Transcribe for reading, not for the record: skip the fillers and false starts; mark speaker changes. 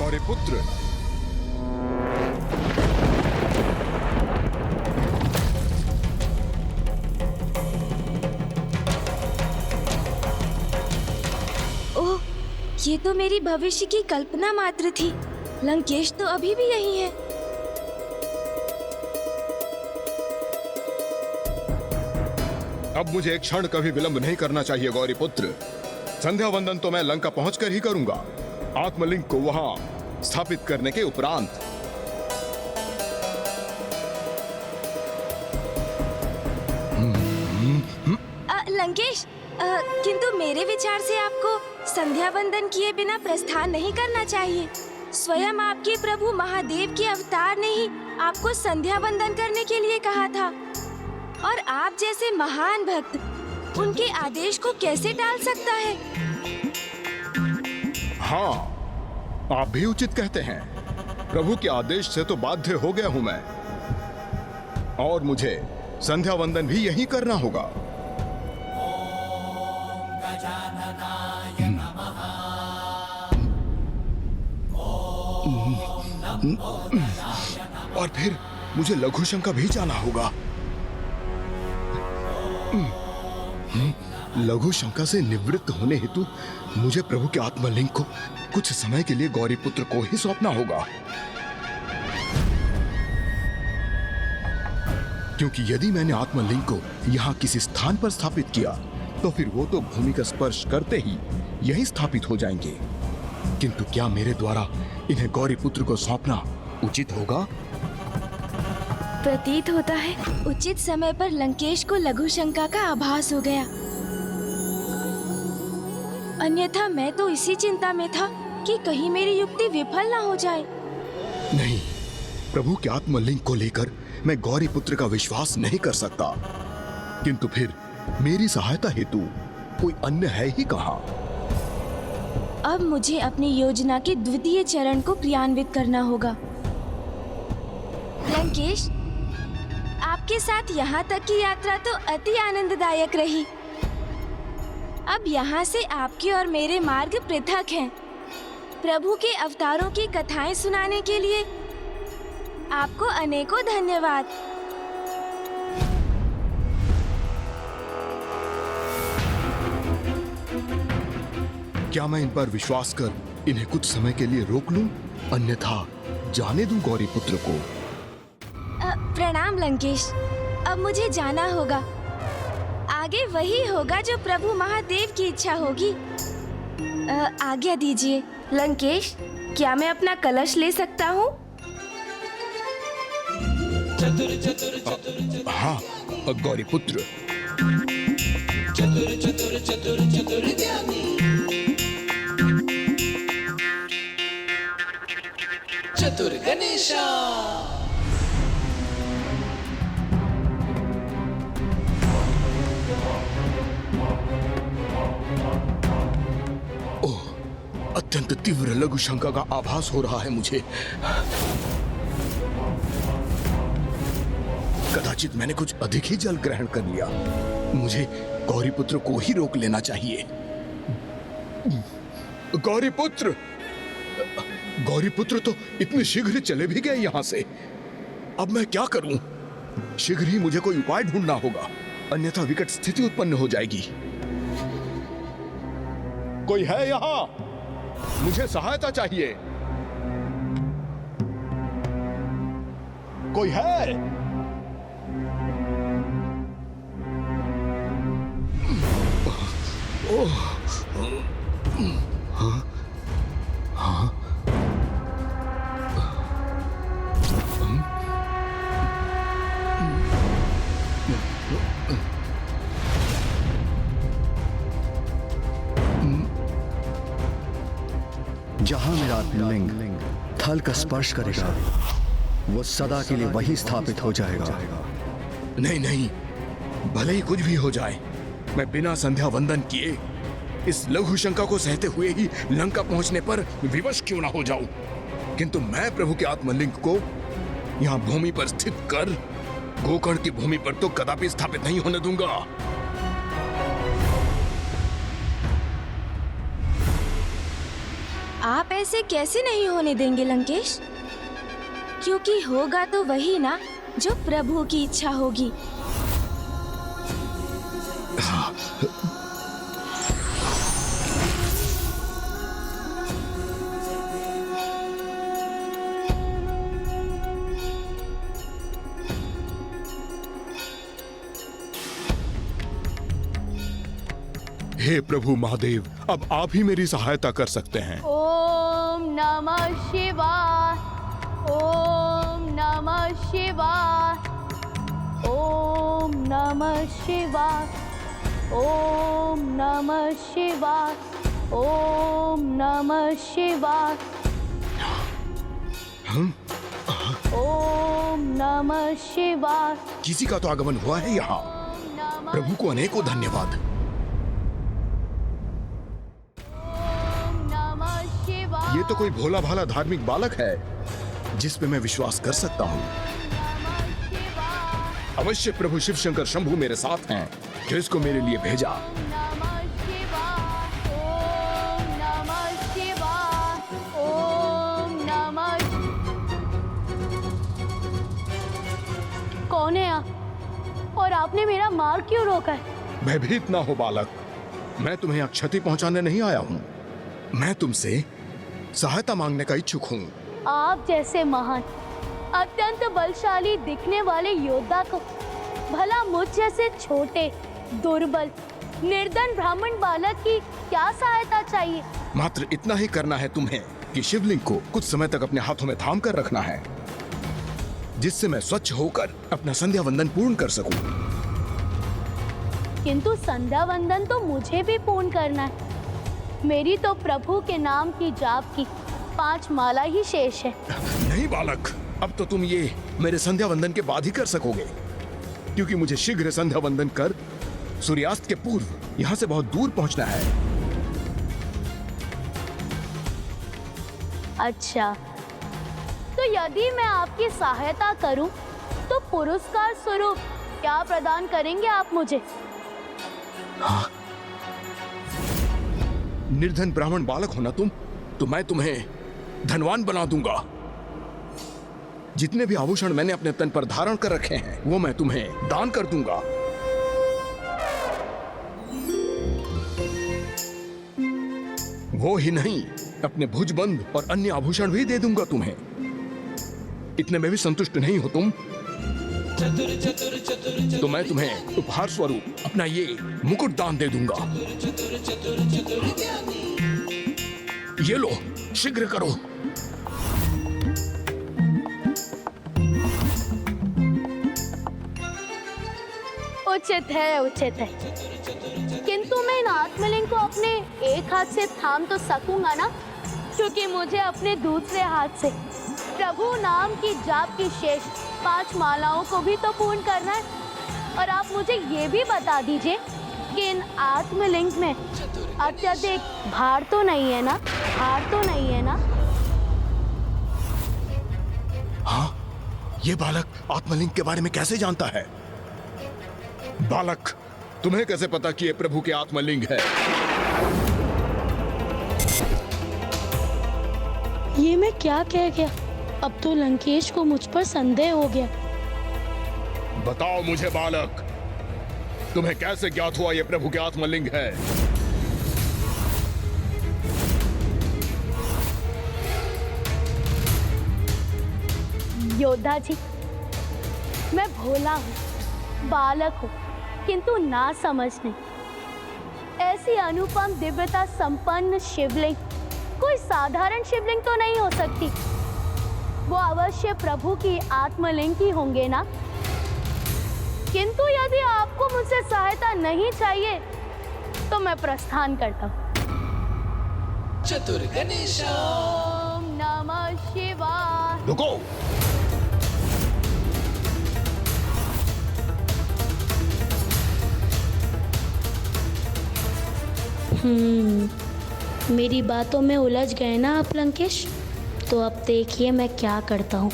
Speaker 1: गौरीपुत्र।
Speaker 2: ओह, ये तो मेरी भविष्य की कल्पना मात्र थी। लंकेश तो अभी भी यही है।
Speaker 1: अब मुझे एक क्षण कभी विलंब नहीं करना चाहिए गौरीपुत्र। संध्या वंदन तो मैं लंका पहुंचकर ही करूंगा, आत्मलिंग को वहां स्थापित करने के उपरांत।
Speaker 2: लंकेश, किंतु मेरे विचार से आपको संध्या वंदन किए बिना प्रस्थान नहीं करना चाहिए। स्वयं आपके प्रभु महादेव के अवतार ने ही आपको संध्या वंदन करने के लिए कहा था, और आप जैसे महान भक्त उनके आदेश को कैसे टाल सकता है?
Speaker 1: हाँ, आप भी उचित कहते हैं। प्रभु के आदेश से तो बाध्य हो गया हूं मैं, और मुझे संध्या वंदन भी यही करना होगा। और फिर मुझे लघु शंका भी जाना होगा। लघु शंका से निवृत्त होने हेतु मुझे प्रभु के आत्मलिंग को कुछ समय के लिए गौरीपुत्र को ही सौंपना होगा, क्योंकि यदि मैंने आत्मलिंग को यहाँ किसी स्थान पर स्थापित किया तो फिर वो तो भूमि का स्पर्श करते ही यहीं स्थापित हो जाएंगे। किंतु क्या मेरे द्वारा इन्हें गौरीपुत्र को सौंपना उचित होगा?
Speaker 2: प्रतीत होता है उचित समय पर लंकेश को लघु शंका का आभास हो गया। अन्यथा मैं तो इसी चिंता में था कि कहीं मेरी युक्ति विफल ना हो जाए।
Speaker 1: नहीं, प्रभु के आत्मलिंग को लेकर मैं गौरीपुत्र का विश्वास नहीं कर सकता। किंतु फिर मेरी सहायता हेतु कोई अन्य है ही कहाँ?
Speaker 2: अब मुझे अपनी योजना के द्वितीय चरण को क्रियान्वित करना होगा। लंकेश, आपके साथ यहाँ तक की यात्रा तो अति आनंददायक रही। अब यहाँ से आपके और मेरे मार्ग पृथक हैं। प्रभु के अवतारों की कथाएं सुनाने के लिए आपको अनेकों धन्यवाद।
Speaker 1: क्या मैं इन पर विश्वास कर इन्हें कुछ समय के लिए रोक लूं? अन्यथा जाने दूं गौरीपुत्र को?
Speaker 2: प्रणाम लंकेश, अब मुझे जाना होगा। आगे वही होगा जो प्रभु महादेव की इच्छा होगी। आज्ञा दीजिए। लंकेश, क्या मैं अपना कलश ले सकता हूँ?
Speaker 1: हाँ गौरीपुत्र।
Speaker 3: चतुर गणेशा।
Speaker 1: ओह, अत्यंत तीव्र लघु शंका का आभास हो रहा है मुझे। कदाचित मैंने कुछ अधिक ही जल ग्रहण कर लिया। मुझे गौरीपुत्र को ही रोक लेना चाहिए। गौरीपुत्र! गौरीपुत्र तो इतने शीघ्र चले भी गए यहाँ से। अब मैं क्या करूं? शीघ्र ही मुझे कोई उपाय ढूंढना होगा, अन्यथा विकट स्थिति उत्पन्न हो जाएगी। कोई है यहाँ? मुझे सहायता चाहिए। कोई है? ओह, हाँ, हाँ,
Speaker 4: जहां मेरा आत्मलिंग थल का स्पर्श करेगा, वो सदा के लिए वहीं स्थापित हो जाएगा।
Speaker 1: नहीं नहीं, भले ही कुछ भी हो जाए, मैं बिना संध्या वंदन किए इस लघु शंका को सहते हुए ही लंका पहुंचने पर विवश क्यों ना हो जाऊं, किंतु मैं प्रभु के आत्मलिंग को यहाँ भूमि पर स्थित कर गोकर्ण की भूमि पर तो कदापि स्थापित नहीं होने दूंगा।
Speaker 2: आप ऐसे कैसे नहीं होने देंगे लंकेश? क्योंकि होगा तो वही ना जो प्रभु की इच्छा होगी।
Speaker 1: हे प्रभु महादेव, अब आप ही मेरी सहायता कर सकते हैं।
Speaker 5: ओम नमः शिवाय, ओम नमः शिवाय, ओम नमः शिवाय, ओम नमः शिवाय, ओम नमः शिवाय, ओम नमः शिवाय।
Speaker 1: किसी का तो आगमन हुआ है यहाँ। प्रभु को अनेकों धन्यवाद। ये तो कोई भोला भाला धार्मिक बालक है जिस पे मैं विश्वास कर सकता हूँ। अवश्य प्रभु शिव शंकर शंभू मेरे साथ हैं जो इसको मेरे लिए भेजा।
Speaker 5: कौन है आप और आपने मेरा मार्ग क्यों रोका है?
Speaker 1: भयभीत ना हो बालक, मैं तुम्हें यहाँ क्षति पहुंचाने नहीं आया हूँ। मैं तुमसे सहायता मांगने का इच्छुक हूँ।
Speaker 5: आप जैसे महान अत्यंत बलशाली दिखने वाले योद्धा को भला मुझ जैसे छोटे दुर्बल निर्धन ब्राह्मण बालक की क्या सहायता चाहिए?
Speaker 1: मात्र इतना ही करना है तुम्हें कि शिवलिंग को कुछ समय तक अपने हाथों में थाम कर रखना है, जिससे मैं स्वच्छ होकर अपना संध्या वंदन पूर्ण कर सकूं।
Speaker 5: किंतु संध्या वंदन तो मुझे भी पूर्ण करना है। मेरी तो प्रभु के नाम की जाप की 5 माला ही शेष है।
Speaker 1: नहीं बालक, अब तो तुम ये मेरे संध्या वंदन के बाद ही कर सकोगे, क्योंकि मुझे शीघ्र संध्या वंदन कर सूर्यास्त के पूर्व यहाँ से बहुत दूर पहुँचना है।
Speaker 5: अच्छा, तो यदि मैं आपकी सहायता करूं, तो पुरस्कार स्वरूप क्या प्रदान करेंगे आप मुझे?
Speaker 1: हाँ। निर्धन ब्राह्मण बालक हो ना तुम, तो मैं तुम्हें धनवान बना दूंगा। जितने भी आभूषण मैंने अपने तन पर धारण कर रखे हैं वो मैं तुम्हें दान कर दूंगा। वो ही नहीं, अपने भुजबंद और अन्य आभूषण भी दे दूंगा तुम्हें। इतने में भी संतुष्ट नहीं हो तुम? तो मैं तुम्हें उपहार स्वरूप अपना ये मुकुट दान दे दूंगा। ये लो, शीघ्र करो।
Speaker 5: उचित है, उचित है। किंतु मैं इन आत्मलिंग को अपने एक हाथ से थाम तो सकूंगा ना, क्योंकि मुझे अपने दूसरे हाथ से प्रभु नाम की जाप की शेष 5 मालाओं को भी तो पूर्ण करना है। और आप मुझे ये भी बता दीजिए कि इन आत्मलिंग में अत्यधिक भार तो नहीं है ना? भार तो नहीं है ना?
Speaker 1: हाँ, ये बालक आत्मलिंग के बारे में कैसे जानता है? बालक, तुम्हें कैसे पता कि ये प्रभु के आत्मलिंग है?
Speaker 5: ये मैं क्या कह गया? अब तो लंकेश को मुझ पर संदेह हो गया।
Speaker 1: बताओ मुझे बालक, तुम्हें कैसे ज्ञात हुआ ये प्रभु के आत्मलिंग है?
Speaker 5: योद्धा जी, मैं भोला हूँ, बालक हूँ, किंतु ना समझने। ऐसी अनुपम दिव्यता संपन्न शिवलिंग कोई साधारण शिवलिंग तो नहीं हो सकती। वो अवश्य प्रभु की आत्मलिंग ही होंगे ना? किंतु यदि आपको मुझसे सहायता नहीं चाहिए तो मैं प्रस्थान करता हूँ।
Speaker 3: चतुर गणेशा।
Speaker 5: ओम नमः शिवाय।
Speaker 1: रुको।
Speaker 5: मेरी बातों में उलझ गए ना आप लंकेश? तो अब देखिए मैं क्या करता हूँ।